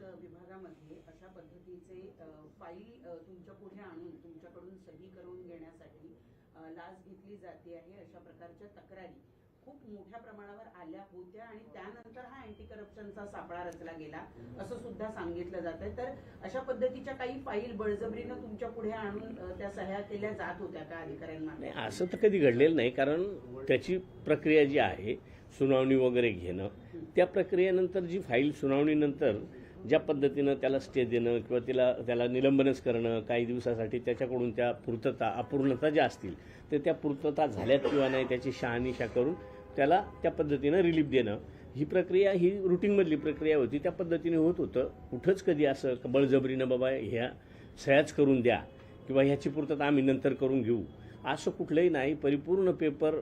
विभागामध्ये अशा पद्धतीचे फाईल तुमच्या पुढे आणून तुमच्याकडून सही करून घेण्यासाठी लाच घेतली जाते आहे अशा प्रकारच्या तक्रारी खूप मोठ्या प्रमाणावर आल्या होत्या आणि त्यानंतर हा अँटी करप्शनचा सापळा रचला गेला असं सुद्धा सांगितलं जात आहे। तर अशा पद्धतीच्या काही फाईल बळजबरीनं तुमच्या पुढे आणून त्या सह्या केल्या जात होत्या का अधिकाऱ्यांना? नाही, असं तर कधी घडलेलं नाही, कारण त्याची प्रक्रिया जी आहे सुनावणी वगैरे घेणं, त्या प्रक्रियेनंतर जी फाईल सुनावणीनंतर ज्या पद्धतीनं त्याला स्टे देणं किंवा त्याला निलंबनच करणं, काही दिवसासाठी त्याच्याकडून त्या अपूर्णता ज्या असतील तर त्या पूर्तता झाल्यात किंवा नाही त्याची शहानिशा करून त्याला त्या पद्धतीनं रिलीफ देणं, ही प्रक्रिया ही रुटीनमधली प्रक्रिया होती, त्या पद्धतीने होत होतं। कुठंच कधी असं बळजबरीनं बाबा ह्या सह्याच करून द्या किंवा ह्याची पूर्तता आम्ही नंतर करून घेऊ असं कुठलंही नाही। परिपूर्ण पेपर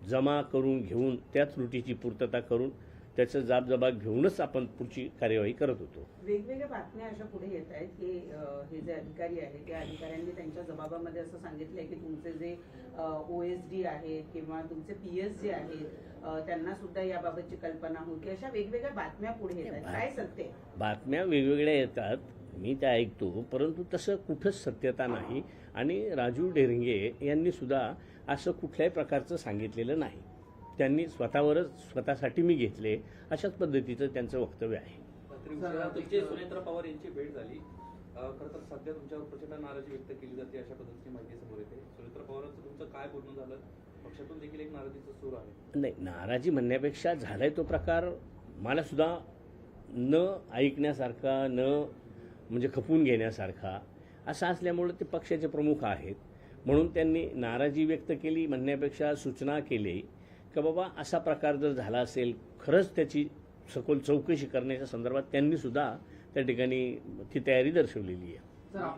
जमा करून घेऊन त्या त्रुटीची पूर्तता करून त्याचं जाब घेऊनच आपण पुढची कार्यवाही करत होतो। वेगवेगळ्या बातम्या अशा पुढे येत आहेत की हे जे अधिकारी आहेत त्या अधिकाऱ्यांनी त्यांच्या जबाबामध्ये असं सांगितलंय की तुमचे जे OSD आहेत किंवा तुमचे PS जे आहेत त्यांना सुद्धा याबाबतची कल्पना होती, अशा वेगवेगळ्या बातम्या पुढे येत आहेत। काय सत्य? बातम्या वेगवेगळ्या येतात, मी त्या ऐकतो, परंतु तसं कुठंच सत्यता नाही आणि राजू ढेरंगे यांनी सुद्धा असं कुठल्याही प्रकारचं सांगितलेलं नाही। त्यांनी स्वतःसाठी मी घेतले अशाच पद्धतीचं त्यांचं वक्तव्य आहे। तुमची सुनेत्रा पवार यांची भेट झाली, खरं तर सध्या तुमच्यावर प्रचंड नाराजी व्यक्त केली जाते अशा पद्धतीची माहिती समोर येते। सुनेत्रा पवारांचं तुमचं काय बोलणं झालं? पक्षातून देखील एक नाराजीचा सूर आहे। नाही, नाराजी म्हणण्यापेक्षा झालाय तो प्रकार मला सुद्धा न ऐकण्यासारखा, न म्हणजे खपवून घेण्यासारखा असा असल्यामुळे ते पक्षाचे प्रमुख आहेत, म्हणून त्यांनी नाराजी व्यक्त केली म्हणण्यापेक्षा सूचना केली की बाबा असा प्रकार जर झाला असेल, खरंच त्याची सखोल चौकशी करण्याच्या संदर्भात त्यांनी सुद्धा त्या ठिकाणी ती तयारी दर्शवलेली आहे।